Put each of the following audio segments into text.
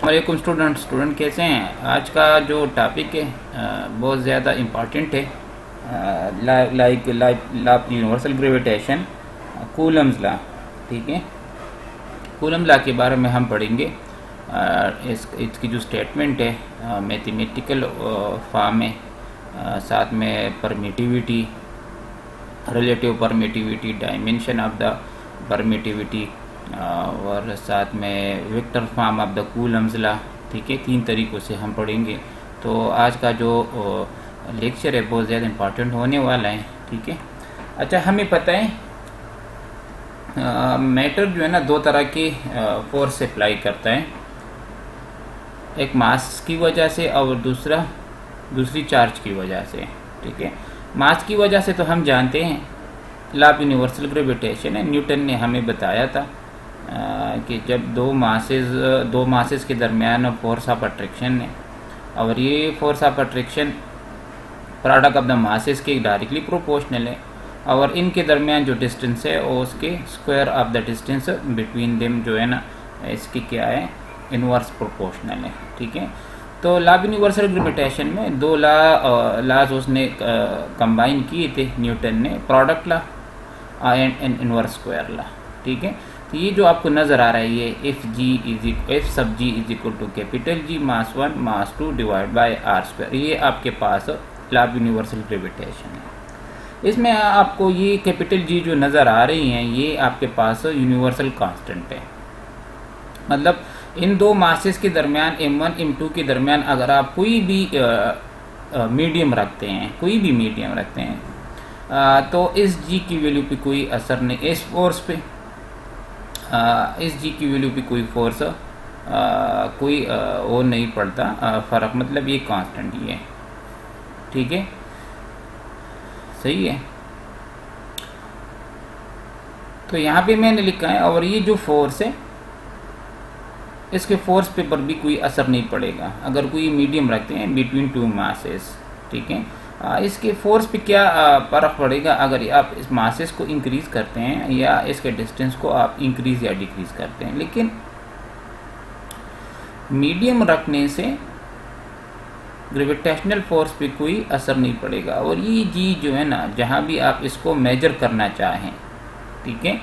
वालेकुम स्टूडेंट कैसे हैं। आज का जो टॉपिक है बहुत ज़्यादा इम्पॉर्टेंट है। Like universal gravitation, Coulomb's law. ठीक है, कूलम्स लॉ के बारे में हम पढ़ेंगे। इसकी जो स्टेटमेंट है मैथमेटिकल फॉर्म में, साथ में permittivity, relative permittivity, dimension of the permittivity, और साथ में vector form of the Coulomb's law. ठीक है, 3 तरीक़ों से हम पढ़ेंगे। तो आज का जो लेक्चर है बहुत ज़्यादा इम्पॉर्टेंट होने वाला है। ठीक है, अच्छा, हमें पता है मैटर जो है ना 2 तरह की फोर्स अप्लाई करता है, एक मास की वजह से और दूसरी चार्ज की वजह से। ठीक है, मास की वजह से तो हम जानते हैं लॉ ऑफ यूनिवर्सल ग्रेविटेशन है, न्यूटन ने हमें बताया था कि जब दो मासेस के दरमियान फोर्स ऑफ अट्रैक्शन है, और ये force of attraction product of the masses के डायरेक्टली प्रोपोर्शनल है, और इनके दरमियान जो डिस्टेंस है वो उसके square of the distance between them जो है ना, इसकी क्या है, इनवर्स प्रोपोर्शनल है। ठीक है, तो लॉ ऑफ यूनिवर्सल ग्रेविटेशन में 2 लॉज उसने कंबाइन किए थे न्यूटन ने, product law and inverse square law. ठीक है, तो ये जो आपको नज़र आ रहा है, ये F sub G is equal to capital G mass 1 mass 2 divide by R square, ये आपके पास लॉ ऑफ यूनिवर्सल ग्रेविटेशन है। इसमें आपको ये कैपिटल जी जो नज़र आ रही हैं, ये आपके पास यूनिवर्सल कांस्टेंट है। मतलब इन 2 मासेस के दरमियान m1 m2 के दरमियान अगर आप कोई भी मीडियम रखते हैं, तो इस जी की वैल्यू पे कोई असर नहीं, इस फोर्स पे इस जी की वैल्यू पे कोई फोर्स कोई वो नहीं पड़ता फ़र्क, मतलब ये कांस्टेंट ही है। ठीक है, सही है। तो यहाँ पे मैंने लिखा है, और ये जो फोर्स है इसके फोर्स पे पर भी कोई असर नहीं पड़ेगा अगर कोई मीडियम रखते हैं बिटवीन 2 मासेस। ठीक है, इसके फोर्स पे क्या फ़र्क पड़ेगा अगर आप इस मासेस को इंक्रीज़ करते हैं या इसके डिस्टेंस को आप इंक्रीज़ या डिक्रीज़ करते हैं, लेकिन मीडियम रखने से ग्रेविटेशनल फोर्स पे कोई असर नहीं पड़ेगा। और ये जी जो है ना, जहाँ भी आप इसको मेजर करना चाहें, ठीक है,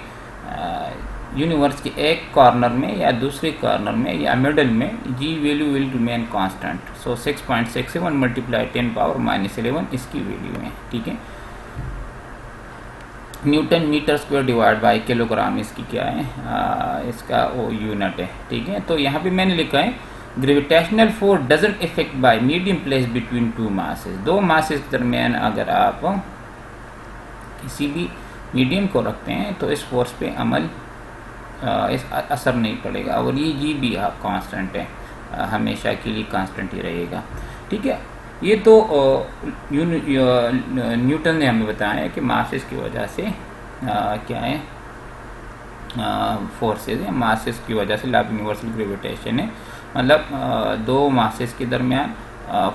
यूनिवर्स के एक कॉर्नर में या दूसरे कॉर्नर में या मिडल में, G value will remain constant. So 6.67 multiply 10⁻⁻11 इसकी वैल्यू है। ठीक है, newton metre square divide by kilogram इसकी क्या है, इसका वो यूनिट है। ठीक है, तो यहाँ पे मैंने लिखा है gravitational force doesn't effect bye medium place between 2 masses. 2 masses के दरमियान अगर आप किसी भी मीडियम को रखते हैं तो इस फोर्स पे इस असर नहीं पड़ेगा, और ये जी भी आप कांस्टेंट है, हमेशा के लिए कांस्टेंट ही रहेगा। ठीक है, ये तो न्यूटन ने हमें बताया कि मासेस की वजह से क्या है, फोर्सेस है, मासेस की वजह से लॉ ऑफ यूनिवर्सल ग्रेविटेशन है, मतलब 2 मासेस के दरमियान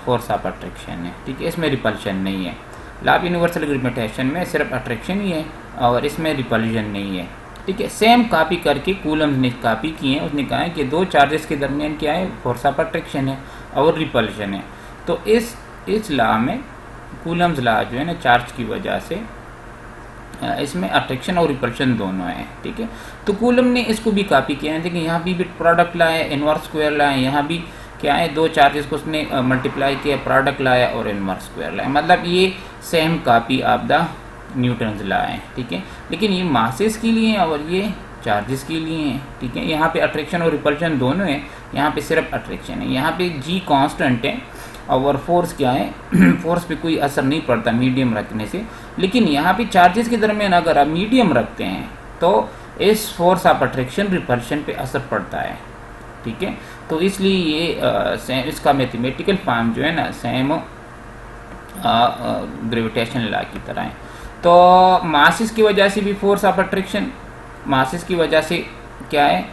फोर्स ऑफ अट्रैक्शन है। ठीक है, इसमें रिपल्शन नहीं है। लॉ ऑफ यूनिवर्सल ग्रेविटेशन में सिर्फ अट्रैक्शन ही है और इसमें रिपल्शन नहीं है। ठीक है, सेम कॉपी करके कूलम्स ने कॉपी किए हैं। उसने कहा है कि 2 चार्जेस के दरमियान क्या है, फोर्स ऑफ अट्रैक्शन है और रिपल्शन है। तो इस लॉ में कूलम्स लॉ जो है ना, चार्ज की वजह से इसमें अट्रैक्शन और रिपल्शन दोनों है। ठीक है, तो कूलम ने इसको भी कॉपी किया है। देखिए, यहाँ भी प्रोडक्ट लॉ है, इनवर्स स्क्वायर लॉ है, यहाँ भी क्या है, 2 चार्जेस को उसने मल्टीप्लाई किया, प्रोडक्ट लॉ है और इनवर्स स्क्वायर लॉ है, मतलब ये same copy of the Newton's law है। ठीक है, लेकिन ये मासेस के लिए है और ये चार्जेस के लिए हैं। ठीक है, यहाँ पे अट्रैक्शन और रिपल्शन दोनों है, यहाँ पे सिर्फ अट्रैक्शन है। यहाँ पे जी कांस्टेंट है और फोर्स क्या है, फोर्स पे कोई असर नहीं पड़ता मीडियम रखने से, लेकिन यहाँ पे चार्जेस के दरमियान अगर आप मीडियम रखते हैं तो इस फोर्स ऑफ अट्रैक्शन रिपल्शन पे असर पड़ता है। ठीक है, तो इसलिए ये इसका मैथमेटिकल फॉर्म जो है ना, सेम ग्रेविटेशन लॉ की तरह है। तो मासेस की वजह से भी फोर्स ऑफ अट्रैक्शन, मासेस की वजह से क्या है,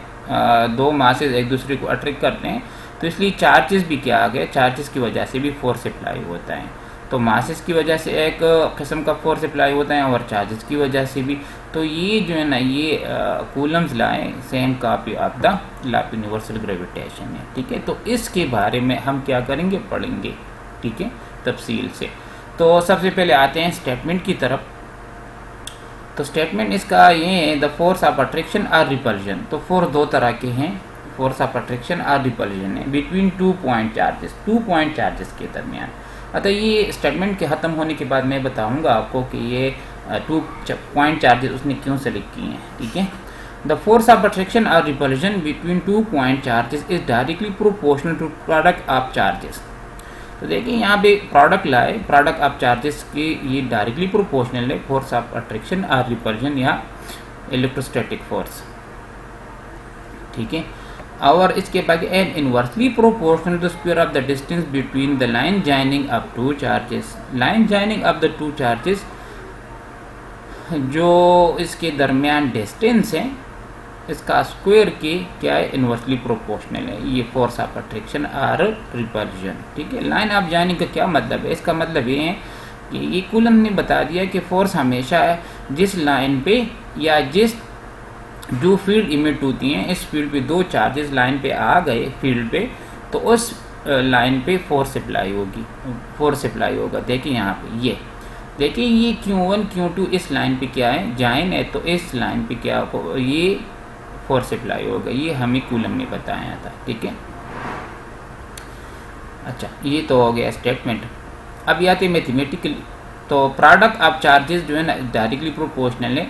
2 मासेस एक दूसरे को अट्रैक्ट करते हैं, तो इसलिए चार्जेस भी क्या आ गए, चार्जेस की वजह से भी फोर्स अप्लाई होता है। तो मासेस की वजह से एक किस्म का फोर्स अप्लाई होता है और चार्जेस की वजह से भी। तो ये जो है ना ये कूलम्स लॉ है, same copy of the law of universal gravitation है, ठीक है। तो इसके बारे में हम क्या करेंगे, पढ़ेंगे, ठीक है, तफसील से। तो सबसे पहले आते हैं स्टेटमेंट की तरफ। तो स्टेटमेंट इसका ये है, द फोर्स ऑफ अट्रैक्शन और रिपल्जन। तो फोर्स दो तरह के हैं, फोर्स ऑफ अट्रैक्शन और रिपल्जन है, between 2 point charges, 2 point charges के दरमियान। अतः ये स्टेटमेंट के ख़त्म होने के बाद मैं बताऊंगा आपको कि ये 2 पॉइंट चार्जेस उसने क्यों सेलेक्ट किए हैं, ठीक है। द फोर्स ऑफ अट्रैक्शन और repulsion between 2 point charges is directly proportional to product of charges. तो देखिए यहाँ पे प्रोडक्ट लाए, प्रोडक्ट ऑफ चार्जेस के ये डायरेक्टली प्रोपोर्शनल है, फोर्स ऑफ अट्रैक्शन और रिपल्जन या इलेक्ट्रोस्टैटिक फोर्स, ठीक है। और इसके बाद an inversely proportional to square of the distance between the line joining of 2 charges. Line joining of the 2 charges, जो इसके दरमियान डिस्टेंस है इसका स्क्वायर के क्या है, इनवर्सली प्रोपोर्शनल है, ये फोर्स ऑफ अट्रैक्शन और रिपल्जन, ठीक है। लाइन ऑफ जॉइनिंग का क्या मतलब है, इसका मतलब ये है कि ये कूलम ने बता दिया कि फोर्स हमेशा है जिस लाइन पे या जिस जो फील्ड इमिट होती हैं, इस फील्ड पे 2 चार्जेस लाइन पे आ गए फील्ड पे, तो उस लाइन पे फोर्स अप्लाई होगी, फोर्स अप्लाई होगा। देखिए यहाँ पे ये देखिए ये Q1 Q2 इस लाइन पे क्या है, जॉइन है, तो इस लाइन पे क्या ये फोर्स अप्लाई होगा, ये हमें कूलम ने बताया था, ठीक है। अच्छा, ये तो हो गया स्टेटमेंट। अब आते हैं मैथमेटिकल। तो प्रोडक्ट ऑफ चार्जेस जो है ना डायरेक्टली प्रोपोर्शनल है,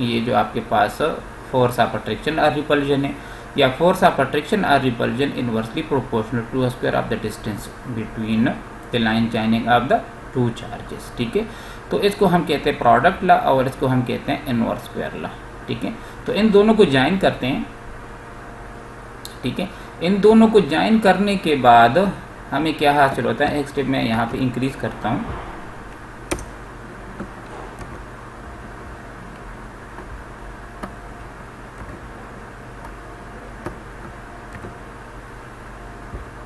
ये जो आपके पास फोर्स ऑफ अट्रैक्शन और रिपल्जन है, या फोर्स ऑफ अट्रैक्शन और repulsion inversely proportional to square of the distance between the line joining of the 2 charges, ठीक है। तो इसको हम कहते हैं प्रोडक्ट लॉ और इसको हम कहते हैं इनवर्स स्क्वायर लॉ, ठीक है। तो इन दोनों को ज्वाइन करते हैं, ठीक है। इन दोनों को ज्वाइन करने के बाद हमें क्या हासिल होता है, एक स्टेप मैं यहाँ पे इंक्रीज करता हूँ।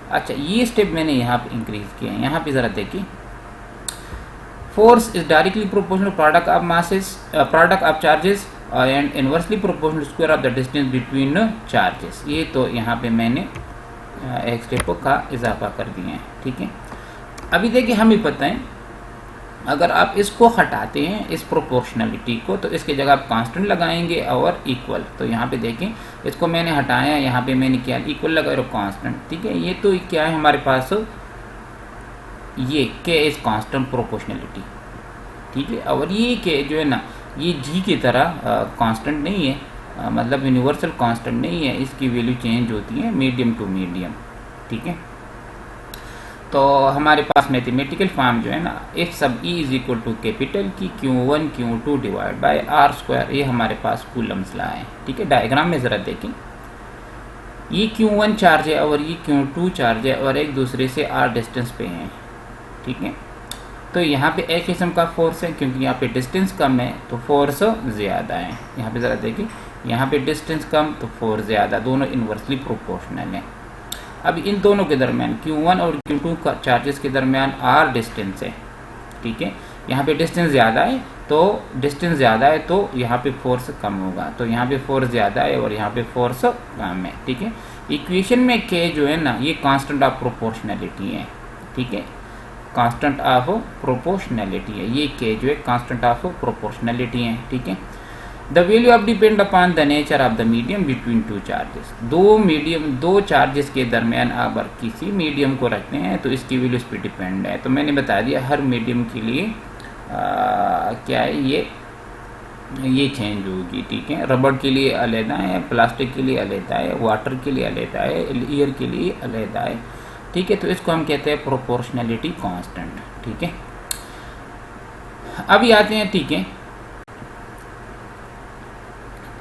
अच्छा, ये स्टेप मैंने यहाँ पे इंक्रीज किया है, यहाँ पे ज़रा देखिए, force is directly proportional product of masses, product of charges and inversely proportional square of the distance between charges. ये तो यहाँ पे मैंने एक स्टेप का इजाफा कर दिया है, ठीक है। अभी देखिए हमें पता है अगर आप इसको हटाते हैं इस प्रोपोर्शनलिटी को, तो इसके जगह आप कांस्टेंट लगाएंगे और इक्वल। तो यहाँ पे देखें इसको मैंने हटाया, यहाँ पे मैंने क्या इक्वल लगाया और कांस्टेंट, ठीक है। ये तो क्या है हमारे पास, ये के इज कांस्टेंट प्रोपोर्शनलिटी, ठीक है। और ये के जो है ना ये जी की तरह कांस्टेंट नहीं है, मतलब यूनिवर्सल कांस्टेंट नहीं है, इसकी वैल्यू चेंज होती है मीडियम टू मीडियम, ठीक है। तो हमारे पास मैथमेटिकल फॉर्म जो है ना, if sub E is equal to capital की Q1 Q2 divide by R square, ये हमारे पास कूलम्स लॉ है, ठीक है। डायग्राम में ज़रा देखें, ये Q1 चार्ज है और ये Q2 चार्ज है और एक दूसरे से R डिस्टेंस पे हैं, ठीक है। तो यहाँ पे एक किस्म का फोर्स है, क्योंकि यहाँ पे डिस्टेंस कम है तो फोर्स ज़्यादा है। यहाँ पे ज़रा देखिए, यहाँ पे डिस्टेंस कम तो फोर्स ज़्यादा, दोनों इन्वर्सली प्रोपोर्शनल हैं। अब इन दोनों के दरमियान Q1 और Q2 का चार्जेस के दरमियान R डिस्टेंस है, ठीक है। यहाँ पे डिस्टेंस ज़्यादा है, तो यहाँ पे फोर्स कम होगा, तो यहाँ पे फोर्स ज़्यादा है और यहाँ पे फोर्स कम है, ठीक है। इक्वेशन में K जो है ना ये कांस्टेंट ऑफ प्रोपोर्शनलिटी है, ठीक है, कांस्टेंट ऑफ प्रोपोर्शनलिटी है, ये K जो है कांस्टेंट ऑफ प्रोपोर्शनलिटी है, ठीक है। The value of depend upon the nature of the medium between 2 charges. दो चार्जेस के दरमियान अगर किसी मीडियम को रखते हैं तो इसकी वैल्यू इस पर डिपेंड है। तो मैंने बता दिया हर मीडियम के लिए क्या है, ये चेंज होगी, ठीक है। रबड़ के लिए अलहदा है, प्लास्टिक के लिए अलहदा है, वाटर के लिए अलहदा है, एयर के लिए अलहदा है, ठीक है। तो इसको हम कहते हैं प्रोपोर्शनलिटी कांस्टेंट, ठीक है। अभी आते हैं, ठीक है,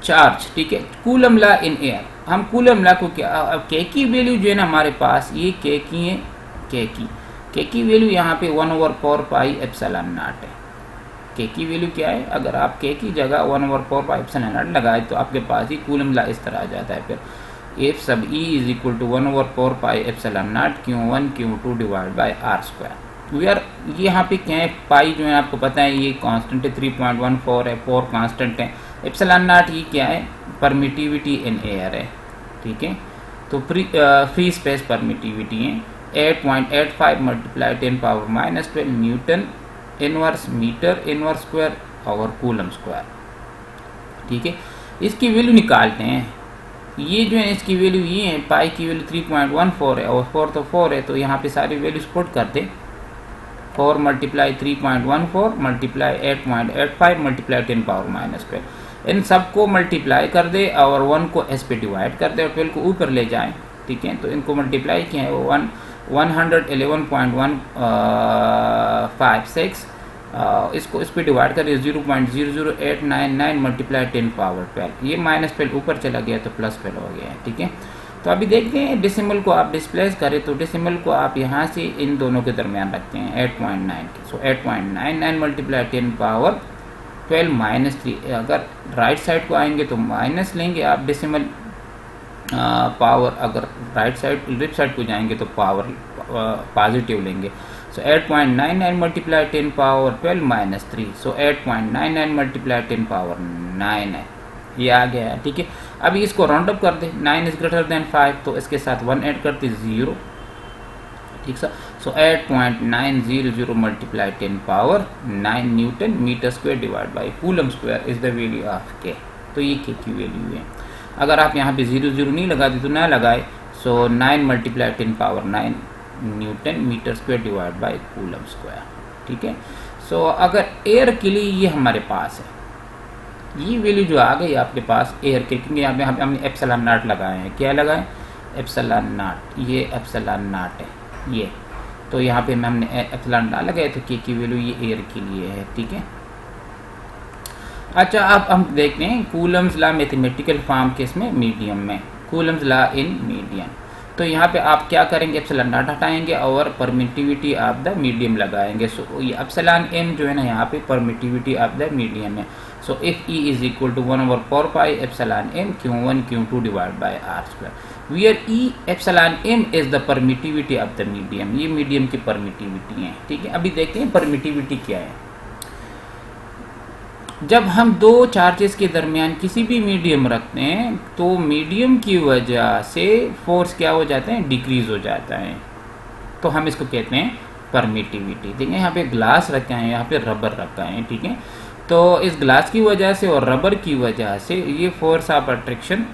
चार्ज, ठीक है, कूलम लॉ इन एयर। हम कूलम लॉ को क्या, अब के की वैल्यू जो है ना हमारे पास ये के की है, के की वैल्यू यहाँ पे 1/4πε0 है। के की वैल्यू क्या है, अगर आप के की जगह 1/4πε0 लगाए तो आपके पास ही कूलम लॉ इस तरह आ जाता है। फिर F sub E is equal to 1/4πε0 Q1 Q2 divide by R square, we are, ये यहाँ पे क्या है, पाई जो है आपको पता है ये कांस्टेंट है, 3.14 है, 4 कांस्टेंट है। एप्सिलॉन नॉट ये क्या है, परमिटिविटी इन एयर है, ठीक है। तो फ्री स्पेस परमिटिविटी है 8.85 multiply 10⁻⁻12 newton inverse metre inverse square और कूलम स्क्वायर, ठीक है। इसकी वैल्यू निकालते हैं। ये जो है इसकी वैल्यू ये है, पाई की वैल्यू 3.14 है और 4 तो 4 है, तो यहाँ पे सारी वैल्यूज पुट कर दें। 4 मल्टीप्लाई 3.14 मल्टीप्लाई 8.85 मल्टीप्लाई 10⁻⁻12, इन सबको मल्टीप्लाई कर दे और 1 को एस पे डिवाइड कर दे और 12 को ऊपर ले जाएं, ठीक है। तो इनको मल्टीप्लाई किया है 111.156, इसको इस पे डिवाइड करें 0.00899 मल्टीप्लाई 10⁻12, ये -12 ऊपर चला गया तो +12 हो गया है, ठीक है। तो अभी देखते हैं डेसिमल को आप डिस्प्लेस करें तो डेसिमल को आप यहाँ से इन दोनों के दरमियान रखते हैं 8.9 के। सो 8.99 मल्टीप्लाई 10⁻12 -3, अगर राइट साइड को आएंगे तो माइनस लेंगे आप डेसिमल पावर, अगर राइट साइड लेफ्ट साइड को जाएंगे तो पावर पॉजिटिव लेंगे। सो 8.99 मल्टीप्लाई 10⁻12 -3, सो 8.99 मल्टीप्लाई 10⁻9 है, ये आ गया है, ठीक है। अभी इसको राउंड अप कर दे, 9 इज ग्रेटर देन 5, तो इसके साथ 1 ऐड करते 0, ठीक sir. So 8.900 multiply 10⁻9 newton metre square divide by coulomb square is the value of K. तो ये के की वैल्यू है। अगर आप यहाँ पे 0 नहीं लगाते तो ना लगाए, so 9 multiply 10⁻9 newton metre square divide by coulomb square, ठीक है। सो अगर एयर के लिए ये हमारे पास है, ये वैल्यू जो आ गई आपके पास एयर के, क्योंकि यहाँ पे हमने एप्सिलॉन नॉट लगाए हैं, क्या लगाए, एप्सिलॉन नॉट, ये एप्सिलॉन नॉट है ये, तो यहाँ पे हमने एप्सिलॉन नॉट लगाए तो के की वैल्यू ये एयर के लिए है, ठीक है। अच्छा, अब हम देखते हैं कूलम्स लॉ मैथमेटिकल फॉर्म के इसमें मीडियम में, कूलम्स लॉ इन मीडियम। तो यहाँ पे आप क्या करेंगे, एप्सिलॉन नॉट हटाएंगे और परमिटिविटी ऑफ द मीडियम लगाएंगे। सो ये एप्सिलॉन एम जो है ना यहाँ पे परमिटिविटी ऑफ द मीडियम है। So if E is equal to 1/4 pi epsilon M Q1 Q2 divide by R square, where E epsilon M is the permittivity of the medium, ये medium की permittivity है, ठीक है। अभी देखते हैं permittivity क्या है। जब हम दो चार्जेस के दरमियान किसी भी मीडियम रखते हैं तो मीडियम की वजह से फोर्स क्या हो जाता है, डिक्रीज हो जाता है, तो हम इसको कहते हैं परमिटिविटी। देखिए यहाँ पे ग्लास रखा है, यहाँ पे रबर रखा है, ठीक है। तो इस ग्लास की वजह से और रबर की वजह से ये फोर्स ऑफ अट्रैक्शन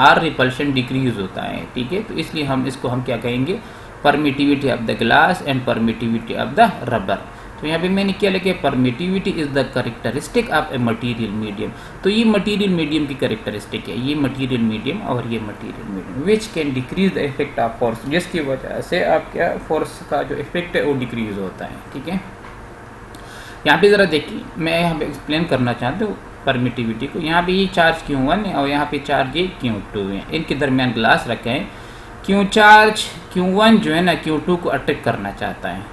और रिपल्शन डिक्रीज होता है, ठीक है। तो इसलिए हम इसको हम क्या कहेंगे, permittivity of the glass and permittivity of the rubber. तो यहाँ पे मैंने क्या लिखा है, permittivity is the characteristic of a material medium. तो ये मटेरियल मीडियम की कैरेक्टरिस्टिक है, ये मटेरियल मीडियम और ये material medium which can decrease the effect of force, जिसकी वजह से आप क्या फोर्स का जो इफेक्ट है वो डिक्रीज होता है, ठीक है। यहाँ पे ज़रा देखिए, मैं यहाँ पे एक्सप्लेन करना चाहता हूँ परमिटिविटी को। यहाँ पे ये चार्ज Q1 है और यहाँ पे चार्ज ये Q2 है, इनके दरमियान ग्लास रखे हैं। Q1 जो है ना Q2 को अट्रैक्ट करना चाहता है,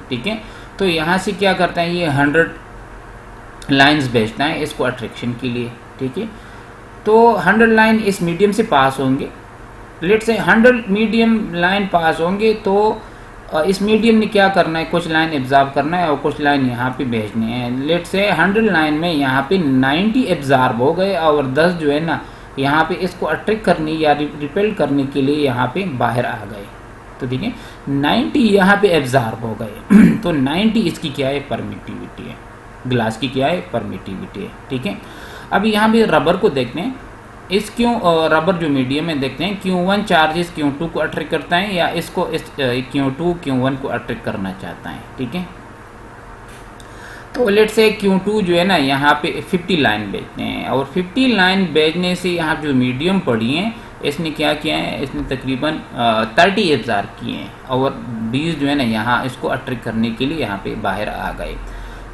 ठीक है। तो यहाँ से क्या करता है, ये 100 लाइंस भेजता है इसको अट्रैक्शन के लिए, ठीक है। तो 100 लाइन इस मीडियम से पास होंगे, लेट से 100 मीडियम लाइन पास होंगे, तो इस मीडियम ने क्या करना है, कुछ लाइन एब्जॉर्ब करना है और कुछ लाइन यहाँ पे भेजनी है। लेट से 100 लाइन में यहाँ पे 90 एब्जॉर्ब हो गए और 10 जो है ना यहाँ पे इसको अट्रैक्ट करने या रिपेल करने के लिए यहाँ पे बाहर आ गए। तो देखिए 90 यहाँ पे एब्जॉर्ब हो गए तो 90 इसकी क्या है, परमिटिविटी है, ग्लास की क्या है, परमिटिविटी है, ठीक है। अब यहाँ पे रबर को देखते हैं, इस रबर जो मीडियम है देखते हैं, Q1 चार्जेस Q2 को अट्रैक्ट करता है या इसको इस Q2 Q1 को अट्रैक्ट करना चाहता है, ठीक है। तो लेट से Q2 जो है ना यहाँ पे 50 लाइन भेजते हैं और 50 लाइन भेजने से यहाँ जो मीडियम पड़ी है इसने क्या किया है, इसने तकरीबन 30 एब्जॉर्ब किए हैं और 20 जो है ना यहाँ इसको अट्रैक्ट करने के लिए यहाँ पे बाहर आ गए।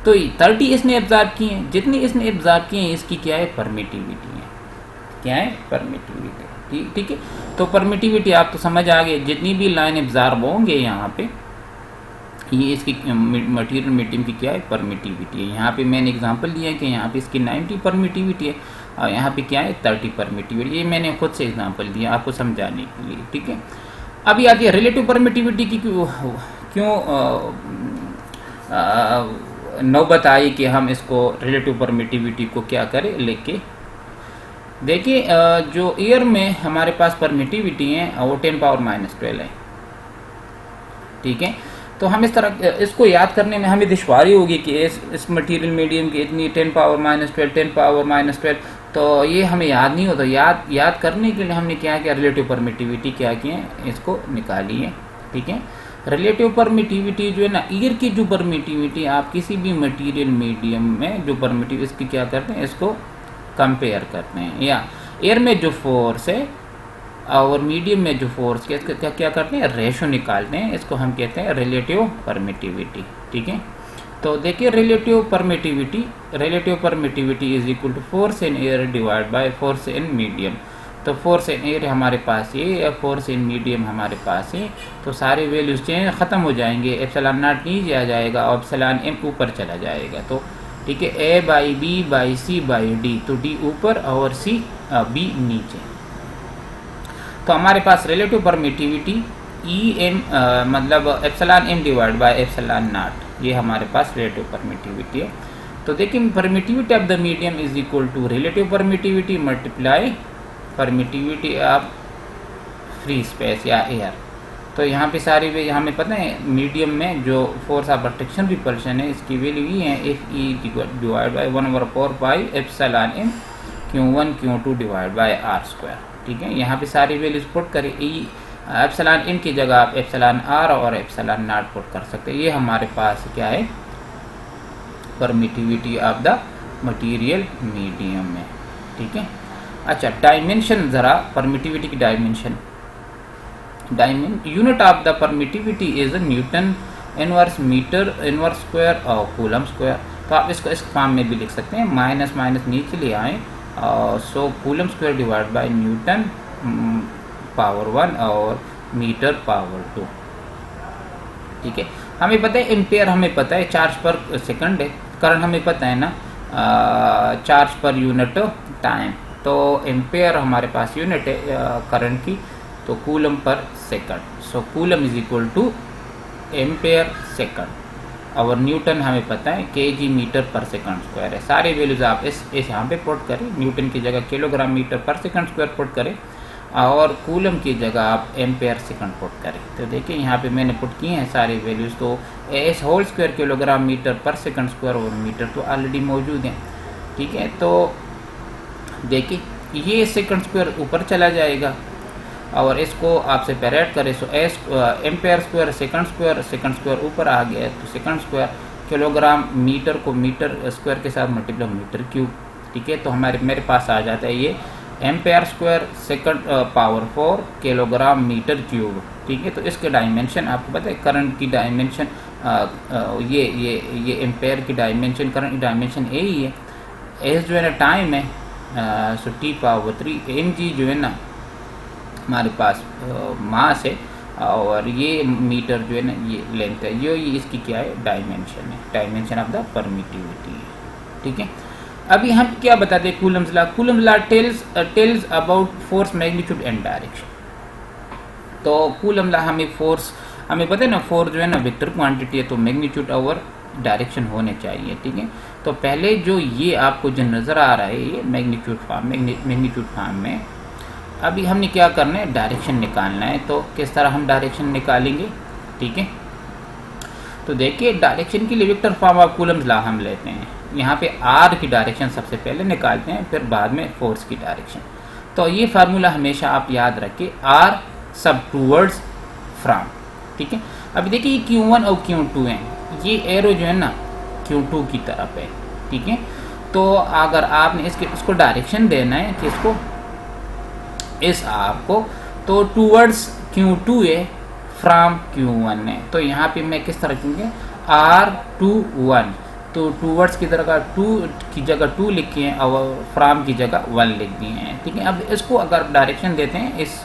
तो 30 इसने एब्जॉर्ब किए हैं, जितनी इसने एब्जॉर्ब किए हैं इसकी क्या है, परमिटिविटी है, क्या है, परमिटिविटी, ठीक है। तो परमिटिविटी आप तो समझ आ गए, जितनी भी लाइन एब्जॉर्ब होंगे यहाँ पे ये इसकी मटेरियल मीडियम की क्या है, परमिटिविटी है। यहाँ पे मैंने एग्जांपल दिया है कि यहाँ पे इसकी 90 परमिटिविटी है और यहाँ पे क्या है, 30 परमिटिविटी, ये मैंने खुद से एग्जांपल दिया आपको समझाने के लिए, ठीक है। अभी आती है रिलेटिव परमिटिविटी की क्यों नौबत आई कि हम इसको रिलेटिव परमिटिविटी को क्या करें लेके। देखिए जो एयर में हमारे पास परमिटिविटी है वो 10⁻⁻12 है, ठीक है। तो हम इस तरह इसको याद करने में हमें दुश्वारी होगी कि इस मटेरियल मीडियम की इतनी 10⁻⁻12 तो ये हमें याद नहीं होता। याद करने के लिए हमने क्या किया, रिलेटिव परमिटिविटी क्या किए, इसको निकाली है, ठीक है। रिलेटिव परमिटिविटी जो है ना, एयर की जो परमिटिविटी आप किसी भी मटेरियल मीडियम में जो परमिटिव इसकी क्या करते हैं, इसको कंपेयर करते हैं, या एयर में जो फोर्स है और मीडियम में जो फोर्स के क्या करते हैं, रेशो निकालते हैं, इसको हम कहते हैं रिलेटिव परमिटिविटी, ठीक है। तो देखिए relative permittivity is equal to force in air divide by force in medium. तो फोर्स इन एयर हमारे पास ये, या फोर्स इन मीडियम हमारे पास है, तो सारे वैल्यूज चेंज ख़त्म हो जाएंगे, एप्सिलॉन नॉट नीचे आ जाएगा और एप्सिलॉन एम ऊपर चला जाएगा। तो ठीक है, A by B by C by D, तो डी ऊपर और सी बी नीचे। तो हमारे पास रिलेटिव परमिटिविटी ई एम मतलब epsilon M divide by epsilon nought, ये हमारे पास रिलेटिव परमिटिविटी है। तो देखिए permittivity of the medium is equal to relative permittivity multiply permittivity of free space या एयर। तो यहाँ पे सारी वे हमें पता है मीडियम में जो फोर्स ऑफ अट्रैक्शन रिपल्शन है इसकी वैल्यू ये है, F E divide by 1/4 pi epsilon M Q1 Q2 divide by R square, ठीक है। यहाँ पे सारी वैल्यूज पुट करें, ई एप्सिलॉन एम की जगह आप एप्सिलॉन आर और एप्सिलॉन नॉट पुट कर सकते हैं। ये हमारे पास क्या है, permittivity of the material medium में, ठीक है। अच्छा डायमेंशन, ज़रा परमिटिविटी की dimension, unit of the permittivity is newton inverse metre inverse square और कूलम स्क्वायर। तो आप इसको इस फॉर्म में भी लिख सकते हैं, माइनस माइनस नीचे ले आए, so coulomb square divide by newton power 1 और मीटर पावर 2, ठीक है। हमें पता है एम्पेयर, हमें पता है चार्ज पर सेकंड है, करंट हमें पता है ना, चार्ज पर यूनिट टाइम। तो एम्पेयर हमारे पास यूनिट है करंट की, तो coulomb per second, so coulomb is equal to ampere second और न्यूटन हमें पता है KG metre per second square है। सारे वैल्यूज आप इस यहाँ पे पुट करें, न्यूटन की जगह kilogram metre per second square put करें और कूलम की जगह आप एम्पेयर सेकंड पुट करें। तो देखिए यहाँ पे मैंने पुट किए हैं सारे वैल्यूज, तो S whole square kilogram metre per second square और मीटर तो ऑलरेडी मौजूद हैं, ठीक है। तो देखिए ये सेकंड स्क्वायर ऊपर चला जाएगा और इसको आप सेपरेट करें, so S ampere square second square ऊपर आ गया, तो सेकंड स्क्वायर किलोग्राम मीटर को मीटर स्क्वायर के साथ मल्टीप्लाई मीटर क्यूब, ठीक है। तो मेरे पास आ जाता है ये ampere square second power 4 kilogram metre cube, ठीक है। तो इसके डायमेंशन आपको पता है, करंट की डायमेंशन ये एम्पेयर की डायमेंशन, करंट की डायमेंशन यही है। एस जो है ना टाइम है, so T power 3, M G जो है ना हमारे पास मास है और ये मीटर जो है ना ये लेंथ है, ये इसकी क्या है, डायमेंशन है, डायमेंशन ऑफ द परमिटिविटी है, ठीक है। अभी हम क्या बताते हैं, Coulomb's law tells about force magnitude and direction. तो कूलम लॉ हमें फोर्स, हमें पता है ना फोर्स जो है ना वेक्टर क्वांटिटी है, तो मैग्नीट्यूड और डायरेक्शन होने चाहिए, ठीक है। तो पहले जो ये आपको जो नज़र आ रहा है ये मैग्नीट्यूड फॉर्म में, अभी हमने क्या करना है, डायरेक्शन निकालना है। तो किस तरह हम डायरेक्शन निकालेंगे, ठीक है। तो देखिए डायरेक्शन के लिए vector form of Coulomb's law हम लेते हैं, यहाँ पे आर की डायरेक्शन सबसे पहले निकालते हैं, फिर बाद में फोर्स की डायरेक्शन। तो ये फार्मूला हमेशा आप याद रखिए, आर सब टूवर्ड्स फ्रॉम, ठीक है। अभी देखिए ये Q1 और Q2 हैं, ये एरो जो है ना Q2 की तरफ है, ठीक है। तो अगर आपने इसको डायरेक्शन देना है किसको, इस आपको, तो टूवर्ड्स Q2 है, फ्रॉम Q1 है। तो यहाँ पे मैं किस तरह लिखूँगा, R21, तो टूवर्ड्स की जगह 2 लिखे हैं और फ्रॉम की जगह 1 लिख दिए हैं, ठीक है। अब इसको अगर डायरेक्शन देते हैं इस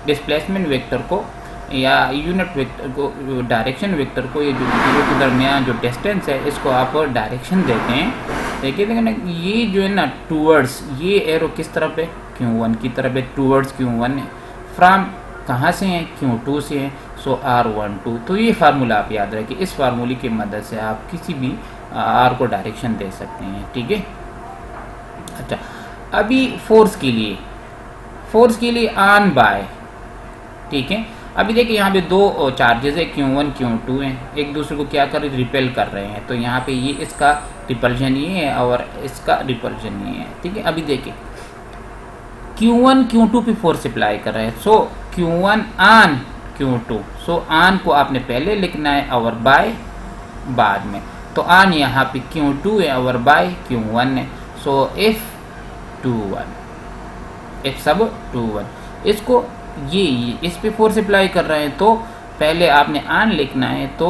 डिस्प्लेसमेंट वेक्टर को या यूनिट वेक्टर को, डायरेक्शन वेक्टर को, ये जो जीरो के दरमियान जो डिस्टेंस है इसको आप डायरेक्शन देते हैं, देखिए ना ये जो है ना टूवर्ड्स, ये एरो किस तरफ है, Q1 की तरफ है, टूवर्ड्स Q1 है, फ्रॉम कहाँ से है, Q2 से है, सो R12। तो ये फार्मूला आप याद रखें, इस फार्मूले की मदद से आप किसी भी R को डायरेक्शन दे सकते हैं, ठीक है। अच्छा, अभी फोर्स के लिए ऑन बाय, ठीक है। अभी देखिए यहाँ पे दो चार्जेस है, Q1 Q2 हैं, एक दूसरे को क्या कर रिपेल कर रहे हैं। तो यहाँ पे ये इसका रिपल्शन ये है और इसका रिपल्शन ये है, ठीक है। अभी देखिए Q1 Q2 पे फोर्स अप्लाई कर रहे हैं, सो Q1 on Q2, so on को आपने पहले लिखना है और बाय बाद में। तो ऑन यहाँ पे Q2 है और बाय Q1 है, सो F21, F सब 21। इसको ये इस पे फोर्स अप्लाई कर रहे हैं, तो पहले आपने ऑन लिखना है, तो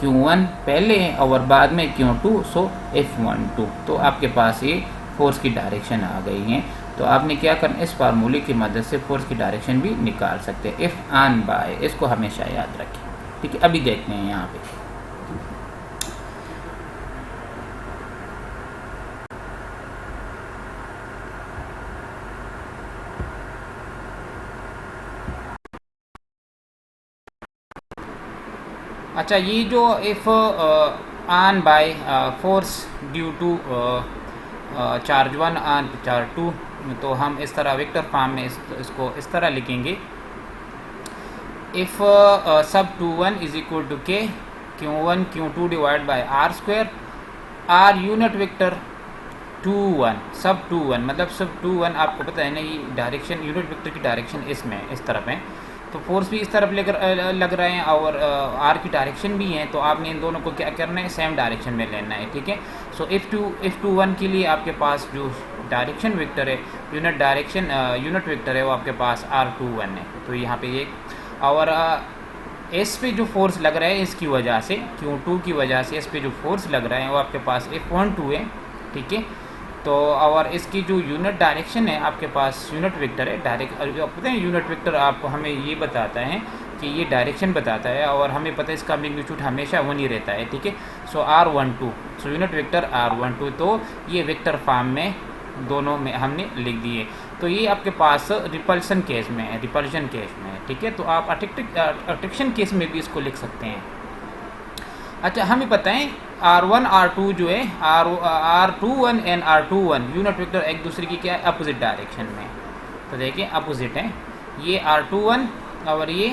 Q1 पहले है और बाद में Q2, सो F12। तो आपके पास ये फोर्स की डायरेक्शन आ गई है। तो आपने क्या करना, इस फार्मूले की मदद से फोर्स की डायरेक्शन भी निकाल सकते हैं, F ऑन बाय, इसको हमेशा याद रखें, ठीक है। अभी देखते हैं यहाँ पे अच्छा, ये जो if on by force due to charge 1 on charge 2, तो हम इस तरह वेक्टर फॉर्म में इसको इस तरह लिखेंगे, इफ सब 21 is equal to k Q1 Q2 divide by R square, R unit vector 21 सब 21, मतलब सब 21 आपको पता है ना, ये डायरेक्शन यूनिट वेक्टर की डायरेक्शन इसमें इस तरफ है, तो फोर्स भी इस तरफ लेकर लग रहे हैं और आर की डायरेक्शन भी है। तो आपने इन दोनों को क्या करना है, सेम डायरेक्शन में लेना है, ठीक है। सो F21 के लिए आपके पास जो डायरेक्शन वेक्टर है, यूनिट वेक्टर है, वो आपके पास R21 है। तो यहाँ पे ये और एस पे जो फोर्स लग रहा है इसकी वजह से, Q2 की वजह से एस पे जो फोर्स लग रहा है वो आपके पास F12 है, ठीक है। तो और इसकी जो यूनिट डायरेक्शन है आपके पास यूनिट वेक्टर है, आप पता है यूनिट वेक्टर आप हमें ये बताता है कि ये डायरेक्शन बताता है, और हमें पता है इसका मैग्नीट्यूड हमेशा वन ही रहता है, ठीक है। सो R12, so unit vector R12, तो ये वेक्टर फॉर्म में दोनों में हमने लिख दिए। तो ये आपके पास रिपल्शन केस में है, रिपल्शन केस में है, ठीक है। तो आप अट्रैक्शन केस में भी इसको लिख सकते हैं। अच्छा, हमें पता है R1 R2 जो है, R21 and R21 unit vector एक दूसरे की क्या है, अपोजिट डायरेक्शन में। तो देखिए अपोजिट है, ये R21 और ये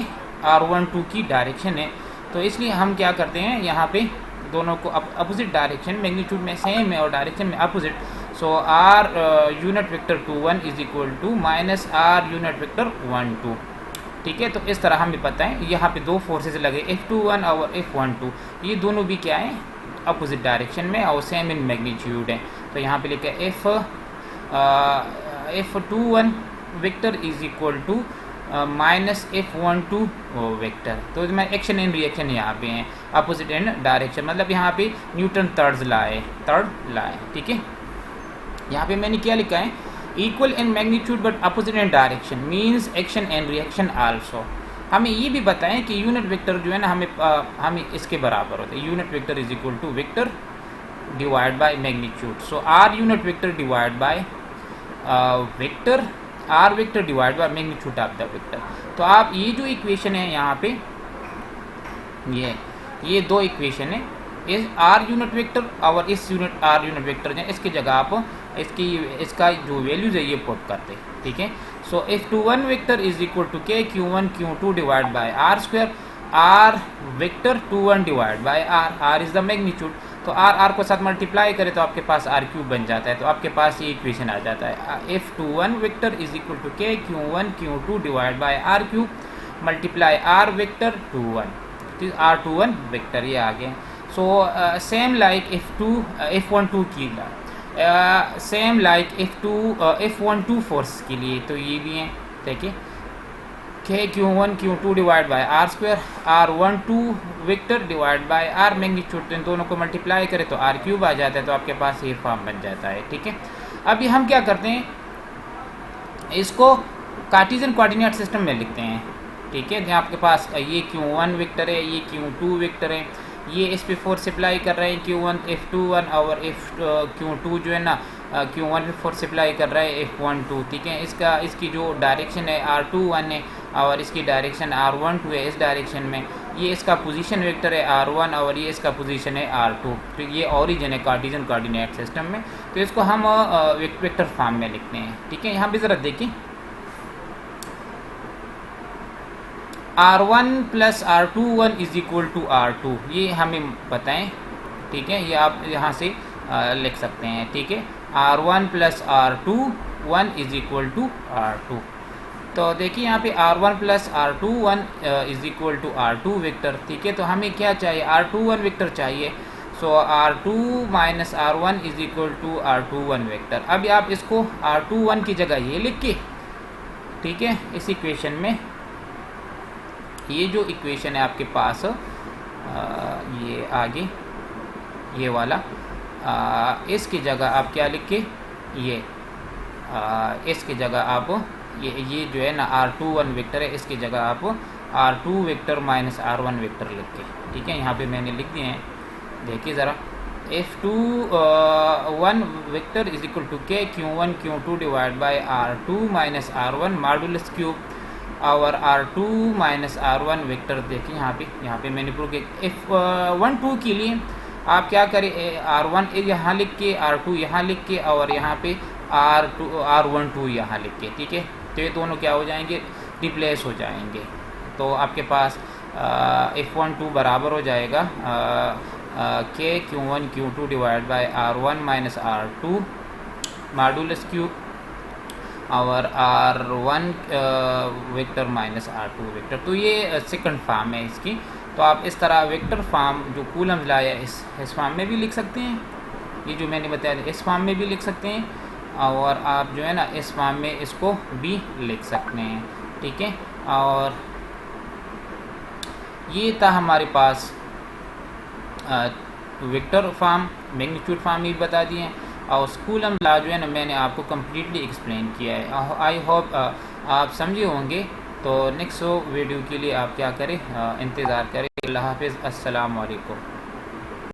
R12 की डायरेक्शन है। तो इसलिए हम क्या करते हैं, यहाँ पे दोनों को अपोजिट डायरेक्शन, मैग्नीट्यूड में सेम है और डायरेक्शन में opposite. So R unit vector 21 is equal to minus R unit vector 12, ठीक है। तो इस तरह हमें पता है यहाँ पे दो फोर्सेस लगे, F21 और F12, ये दोनों भी क्या है, अपोजिट डायरेक्शन में और सेम इन मैग्नीट्यूड है। तो यहाँ पे लिखा है F21 vector is equal to minus F12 vector. तो मैं एक्शन एंड रिएक्शन यहाँ पे हैं, अपोजिट एंड डायरेक्शन, मतलब यहाँ पे न्यूटन थर्ड लाए, ठीक है। यहाँ पे मैंने क्या लिखा है, equal in magnitude but opposite in direction means action and reaction also. हमें ये भी बताएं कि यूनिट वेक्टर जो है ना, हमें इसके बराबर होता है, unit vector is equal to vector divide by magnitude. So R unit vector divide by vector, R vector divide by magnitude of the vector. तो आप ये जो इक्वेशन है यहाँ पे, ये दो इक्वेशन है, इस आर यूनिट वेक्टर और इस आर यूनिट वेक्टर है, इसकी जगह आप इसका जो वैल्यूज है ये पुट करते हैं, ठीक है। So F21 vector is equal to k Q1 Q2 divide by R square, R vector 21 divide by R is the magnitude. तो R को साथ मल्टीप्लाई करें तो आपके पास R³ बन जाता है। तो आपके पास ये इक्वेशन आ जाता है, F21 vector is equal to k Q1 Q2 divide bye R³ multiply R vector 21, R21 vector, ये आ गया। सो सेम लाइक F12 की सेम लाइक F12 फोर्स के लिए, तो ये भी हैं, देखिए के Q1 Q2 divide by R square, R12 vector divide by R magnitude, तो इन दोनों को मल्टीप्लाई करें तो R³ आ जाता है। तो आपके पास ये फॉर्म बन जाता है, ठीक है। अभी हम क्या करते हैं, इसको कार्टेशियन कोऑर्डिनेट सिस्टम में लिखते हैं, ठीक है। जहाँ आपके पास ये Q1 वेक्टर है, ये Q2 वेक्टर है, ये इस पे फोर्स अप्लाई कर रहे हैं Q1 F21 और Q2 जो है ना, Q1 पे फोर्स अप्लाई कर रहा है F12, ठीक है। इसकी जो डायरेक्शन है R21 है और इसकी डायरेक्शन r12 है इस डायरेक्शन में, ये इसका पोजीशन वेक्टर है r1 और ये इसका पोजीशन है r2। तो ये ओरिजिन है कार्टेशियन कोऑर्डिनेट सिस्टम में, तो इसको हम वेक्टर फॉर्म में लिखते हैं। ठीक है, यहाँ पे ज़रा देखिए r1 plus r21 is equal to r2, ये हमें बताएं। ठीक है, ये आप यहाँ से लिख सकते हैं। ठीक है, r1 plus r21 is equal to r2। तो देखिए यहाँ पे r1 plus r21 is equal to r2 vector. ठीक है, तो हमें क्या चाहिए, r21 वेक्टर चाहिए। So r2 minus r1 is equal to r21 vector. अब आप इसको r21 की जगह ये लिख के, ठीक है, इस इक्वेशन में ये जो इक्वेशन है आपके पास ये आगे ये वाला इसकी जगह आप क्या लिख के, ये इसकी जगह आप ये जो है ना r21 वेक्टर है, इसकी जगह आप r2 vector minus r1 vector लिख के। ठीक है, यहाँ पे मैंने लिख दिए हैं, देखिए ज़रा f21 vector is equal to k q1 q2 divide by r2 minus r1 modulus cube और r2 माइनस r1 वेक्टर। देखिए यहाँ पे मैंने प्रूव किया। f12 के लिए आप क्या करें, r1 यहाँ लिख के, r2 यहाँ लिख के और यहाँ पे r12 यहाँ लिख के। ठीक है, तो ये दोनों क्या हो जाएंगे, रिप्लेस हो जाएंगे। तो आपके पास f12 बराबर हो जाएगा k q1 q2 divide bye r1 minus r2 modulus cube और r1 vector minus r2 vector. तो ये सेकंड फॉर्म है इसकी। तो आप इस तरह वेक्टर फॉर्म जो कूलम लाया इस फॉर्म में भी लिख सकते हैं, ये जो मैंने बताया इस फॉर्म में भी लिख सकते हैं, और आप जो है ना इस फॉर्म में इसको भी लिख सकते हैं। ठीक है, और ये था हमारे पास वेक्टर फॉर्म, मैग्नीट्यूड फॉर्म भी बता दिए हैं, और कूलम लॉ जो है ना मैंने आपको कम्प्लीटली एक्सप्लेन किया है। आई होप आप समझे होंगे। तो नेक्स्ट वीडियो के लिए आप क्या करें, इंतज़ार करें। अल्लाह हाफ़िज़, अस्सलाम वालेकुम।